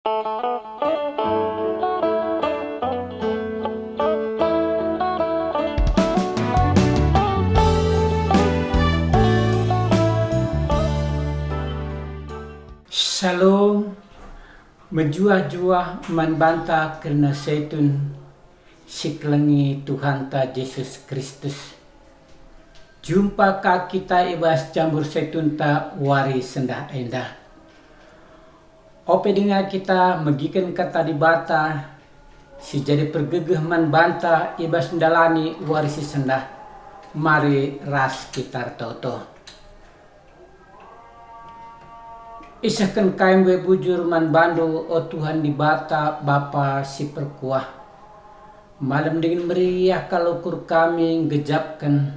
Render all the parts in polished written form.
Shalom, menjuah-juah membantah kerana setun siklengi Tuhan ta Yesus Kristus. Jumpa ka kita ibas jambur setun ta wari sendah endah. Ope dengar kita megikan kata di bata si jadi pergegeh membantah ibas mendalani wari si sendah. Mari ras kita toto. Isahkan kain we bujur man bandu o Tuhan di bata Bapa si perkuah. Malam dengan meriah kalau kur kami gejapkan.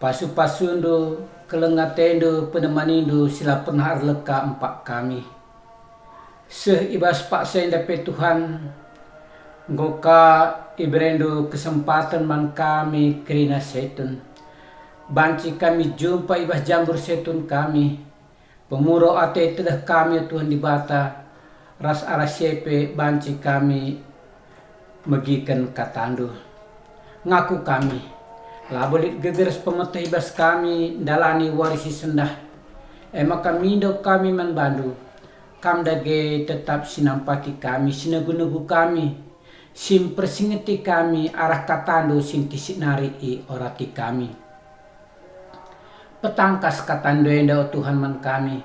Pasu-pasundo kelengatendo penemanindo sila pernah leka empat kami. Ibas pak sendape Tuhan. Ngoka ibrendo kesempatan man kami kerina setun. Banci kami jumpa ibas jambur setun kami. Pemuro ate telah kami Tuhan di bata ras arah siepe banci kami megikan katandu ngaku kami labolit gegeres pemetah ibas kami dalani warisi sendah maka mindo kami manbandu kam dage tetap sinampati kami sinagu-nagu kami sim persingeti kami arah katandu sim kisik nari i orati kami. Petangkas katando enda o Tuhan man kami.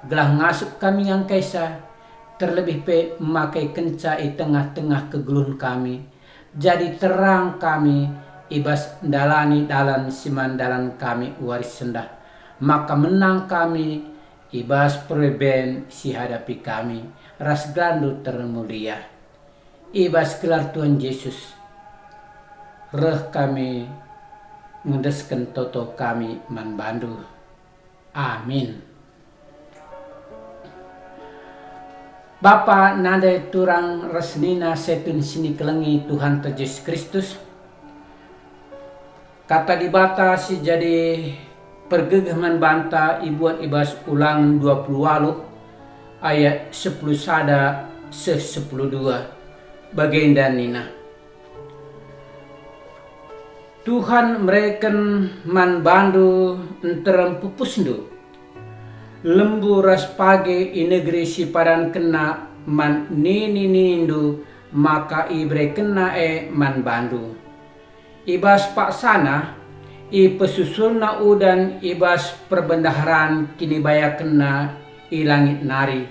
Gelah ngasuk kami yang kaisa. Terlebih pe memakai kenca i tengah-tengah kegelun kami. Jadi terang kami ibas dalani dalan siman dalan kami waris sendah. Maka menang kami ibas perben si hadapi kami. Ras gandu termulia. Ibas gelar Tuhan Yesus. Reh kami ngedesken toto kami man bandu. Amin. Bapa nade turang resnina setun sini kelengi Tuhan Yesus Kristus. Kata di bata si jadi pergegeh man banta ibuat ibas ulang 20 ayat 10 sada se 10 baginda nina. Tuhan mereken man bandu enterem pupusndu. Lembu ras page i negeri si padan kena man nini nindu maka ibre kena man bandu. Ibas pak sana i pesusurna udan ibas perbendaharan kini baya kena i langit nari.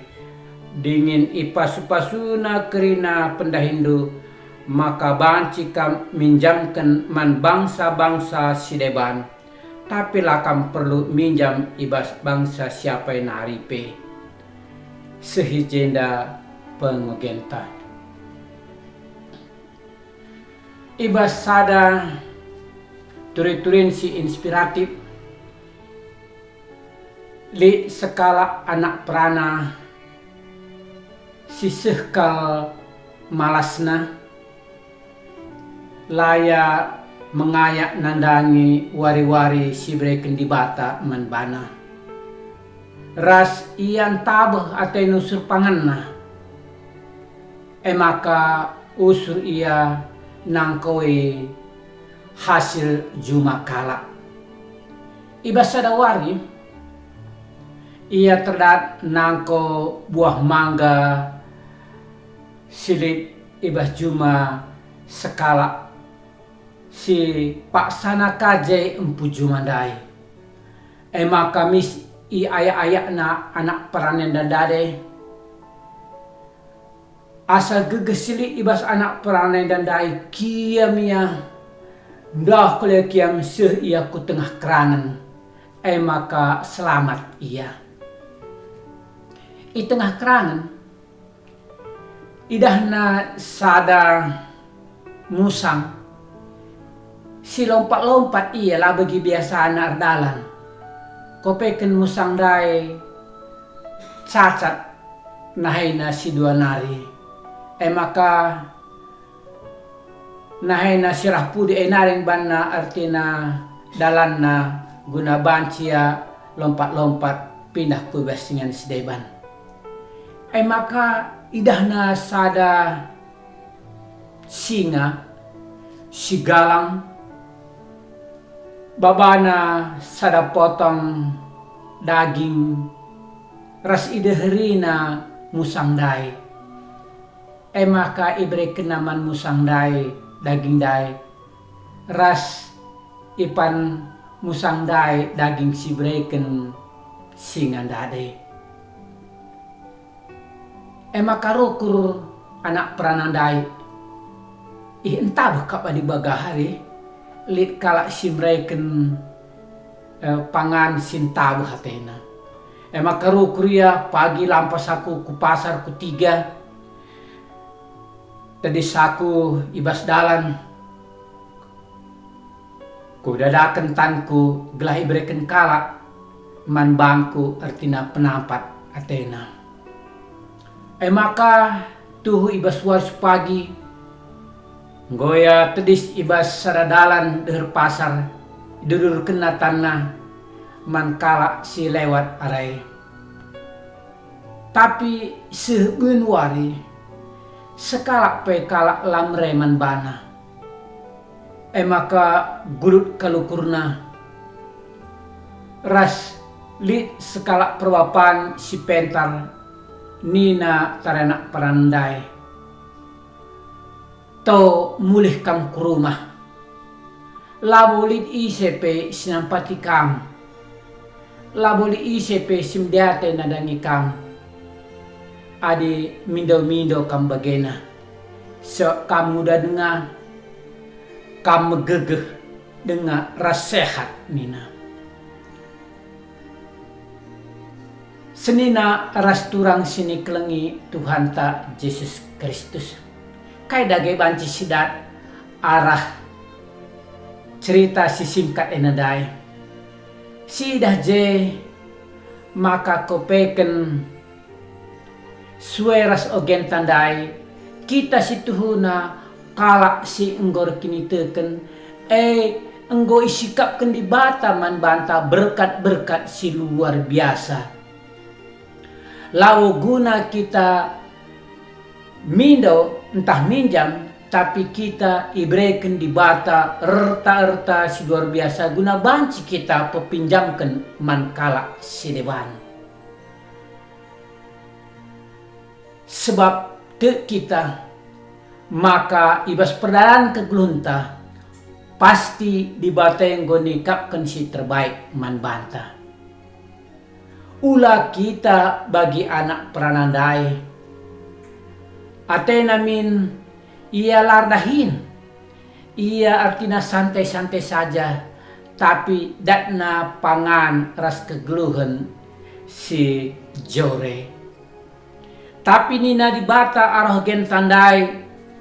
Dingin i pasu-pasuna kerina pendahindu. Maka banci kam minjamkan man bangsa-bangsa sideban. Tapi lakam perlu minjam ibas bangsa siapa yang naripe. Sehijenda pengogenta. Ibas sada turin si inspiratif. Li sekala anak perana. Si sehkal malasna. Laya mengayak nandangi wari-wari si breken di bata manbana. Ras ian tabeh atau nusur panganna. Maka usur ia nangkoi hasil jumakala. Ibas sadawari ia terdat nangko buah mangga silit ibas juma sekala si pak sana kaje empu jumandai. Maka mis i ayak-ayak na anak peranen dan dade. Asal gegesili ibas anak peranen dan dai kiam ya. Dah kule kiam seh ia ku tengah kerangan. Maka selamat ia. I tengah kerangan. Idahna sada musang. Si lompat-lompat ia lah bagi biasa anak dalan. Kopeken musang dai cacat nahaina si dua nari. Maka nahaina sirah pudi naring banna artina dalanna guna bancia lompat-lompat pindah ke basingan sideban. maka idahna sada singa si galang babana sada potong daging ras ideherina musangdai maka ibre kenaman musangdai daging dai ras ipan musangdai daging si breken singandade maka rokur anak peranandai entah bakap di bagahari lit kalak si breken pangan sintabu hatena maka rokur ya pagi lampas aku ku pasar ku tiga tadi saku ibas dalan ku dadakan tanku gelah ibreken kalak man bangku artina penampat atena maka tuh ibas waris pagi goya tedis ibas saradalan deher pasar dudur kena tanah man kalak si lewat arai tapi sebeun wari sekalak pe kalak lamre man bana maka gulut kalukurna ras lit sekalak perwapan si pentar nina tarana parandai to mulih kam ke rumah labo lit isepe sinampati kam labo lit isepe simdiate nadangi kam adi mindo kam bagena so kam muda dengar kam megegeh dengan ras sehat nina senina ras turang sini kelengi Tuhan ta Yesus Kristus kai dage banci sidat arah cerita si singkat enadai si dah je maka kopeken sueras ogen tandai kita si tuhuna kalak si enggor kini teken enggo isikapkan di bata man banta berkat-berkat si luar biasa lau guna kita mindo entah minjam tapi kita ibreken di bata erta si luar biasa guna banci kita pepinjamkan man kalak si deban sebab te kita maka ibas perdalan ke gelunta pasti di bata yang goni kapkan si terbaik man banta ulah kita bagi anak peranandai atena min ia lardahin ia artinya santai-santai saja tapi datna pangan ras kegeluhan si jore tapi nina di bata arah gen tandai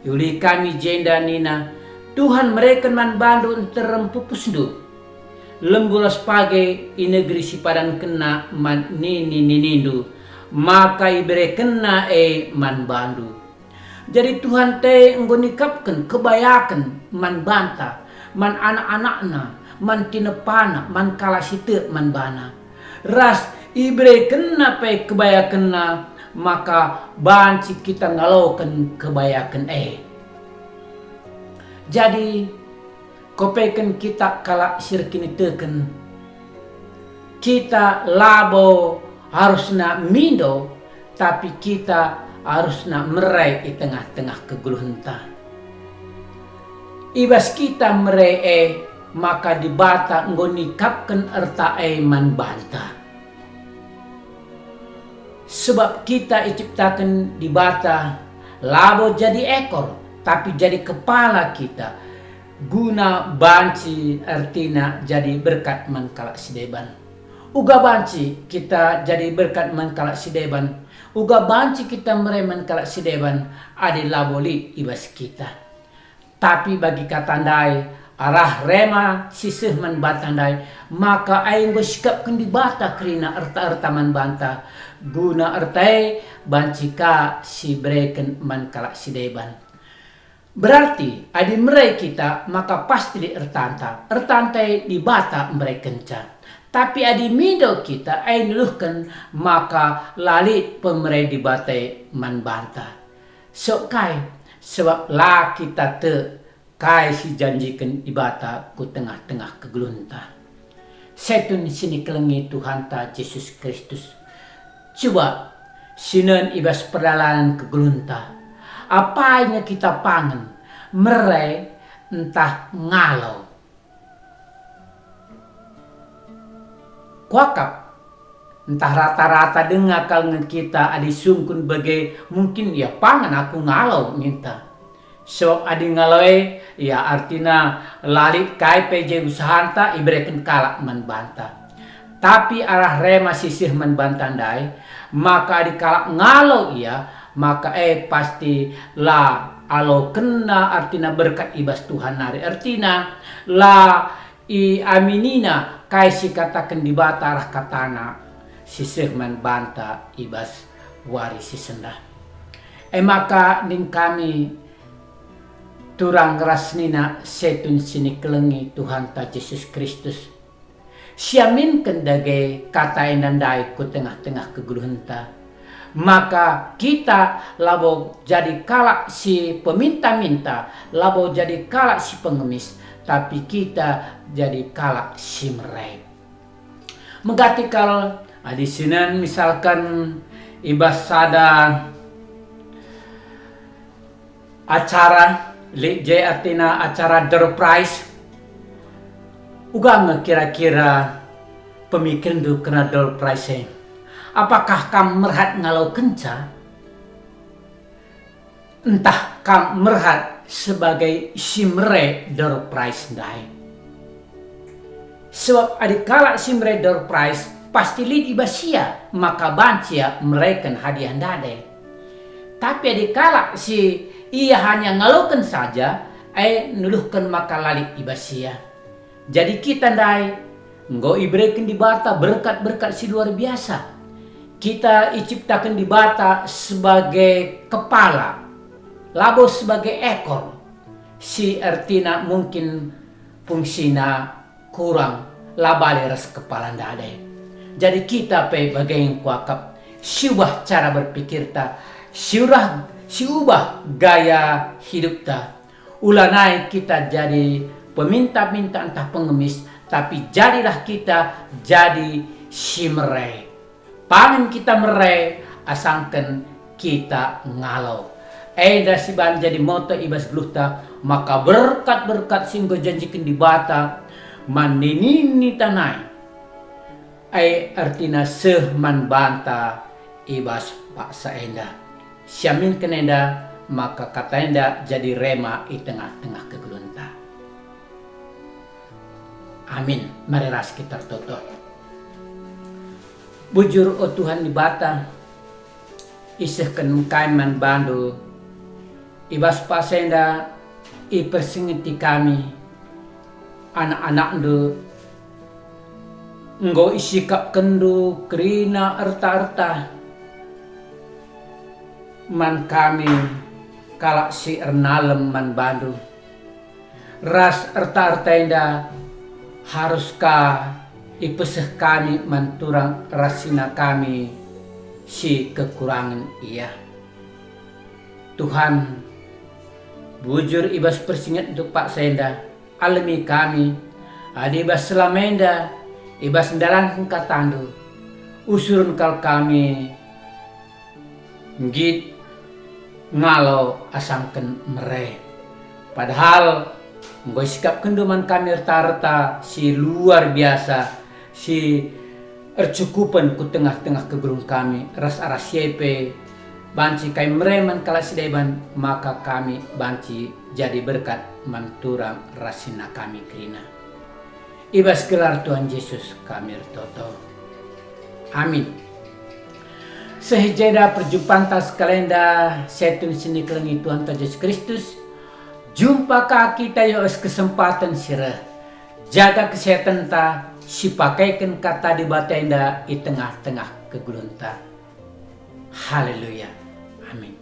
yuli kami jenda nina Tuhan mereka man bandu terempupus du lembulas pagi i negeri si padan kena man nini ninindu maka ibere kena man bandu jadi Tuhan te nggonikapkan kebayakan man banta man anak-anakna man tinepana man kalasite man bana ras ibere kena pe kebayakanna maka banci kita ngalaukan kebayakan jadi kopeken kita kalak sirkini teken kita labo harusna mindo tapi kita harusna merai di tengah-tengah keguluhenta ibas kita merai maka di bata nggonikapkan erta man banta sebab kita diciptakan di bata labo jadi ekor tapi jadi kepala kita guna banci artinya jadi berkat man kalak sideban uga banci kita jadi berkat man kalak sideban uga banci kita mereman kalak sideban adi laboli ibas kita tapi bagi katandai arah rema sisih man batandai maka aing bersikapkan di bata kerina erta-erta man banta guna ertai bancika si breken man kalak sideban berarti adi merai kita maka pasti di ertantai di bata merai kenca Tapi adi mido kita ay nuluhkan maka lali pemerintah di batai man banta. So kai sebab la kita te kai si janjikan ibata ku tengah-tengah kegelunta. Setun sini kelengi Tuhan ta Yesus Kristus. Coba sinan ibas perjalanan kegelunta. Apanya kita pangen merai entah ngalau. Kuakap entah rata-rata dengar kalangan kita adi sungkun bagai mungkin ya pangan aku ngalau minta. Sebab adi ngalau ya artinya lali kai PJ usahanta ibrekan kalak menbanta. Tapi arah rema sisih menbantandai maka adi kalak ngalau ia maka pasti la alo kena artinya berkat ibas Tuhan nari artinya la i aminina kai si katakan di bata arah katana sisih menbanta ibas wari si sendah maka ning kami turang rasnina setun sini kelengi Tuhan ta Yesus Kristus siamin kendage kata endandai ku tengah-tengah keguluhenta maka kita labo jadi kalak si peminta-minta, labo jadi kalak si pengemis, tapi kita jadi kalak si merai. Megati kalau di sini misalkan ibas ada acara je artinya acara door prize, uga kira-kira pemikiran du kena door prize. Apakah kam merhat ngalau kenca? Entah kam merhat sebagai simre door prize dai. Sebab adikala simre door prize pasti lid ibasia maka bancia mereka hadiah dade. Tapi adikala si ia hanya ngalukan saja nuluhkan maka lali ibasia. Jadi kita dai nggo ibrekan di bata berkat-berkat si luar biasa. Kita diciptakan di bata sebagai kepala, labo sebagai ekor. Si artina mungkin fungsina kurang labale ras kepala ndade. Jadi kita bagai yang kuakap siubah cara berpikir ta, siubah gaya hidup ta. Ulanai kita jadi peminta-minta entah pengemis, tapi jadilah kita jadi simrei. Pangan kita merai asangkan kita ngalau. Dasiban jadi moto ibas gluta maka berkat-berkat singgo janjikan di bata manini tanai. Artina seh man banta ibas paksa enda. Siamin kenenda maka kata enda jadi rema di tengah-tengah kegelunta. Amin. Mari ras kita tutup. Bujur o Tuhan di bata isihkan kaiman bandu ibas pasenda ipersingiti kami anak-anak ndu nggo isikap kendu kerina erta-erta man kami kalak si ernalem man bandu ras erta-erta enda haruskah ipeseh kami manturang rasina kami si kekurangan ia. Tuhan bujur ibas persingat untuk Pak Senda alami kami adi ibas selamenda ibas ndalan katandu usurun kal kami ngit ngalo asangken mere padahal nggo sikap kenduman kami rata-rata si luar biasa si ercukupan ku tengah-tengah kegelung kami ras aras siepe banci kai mereman kala sidaiban maka kami banci jadi berkat manturang rasina kami kerina ibas gelar Tuhan Yesus kami toto amin. Sehijada perjumpaan tas kalenda setun sini kelengi Tuhan Yesus Kristus jumpa kita yos kesempatan sirah jaga kesehatan ta si pakaikan kata di batenda di tengah-tengah kegulunta. Haleluya. Amin.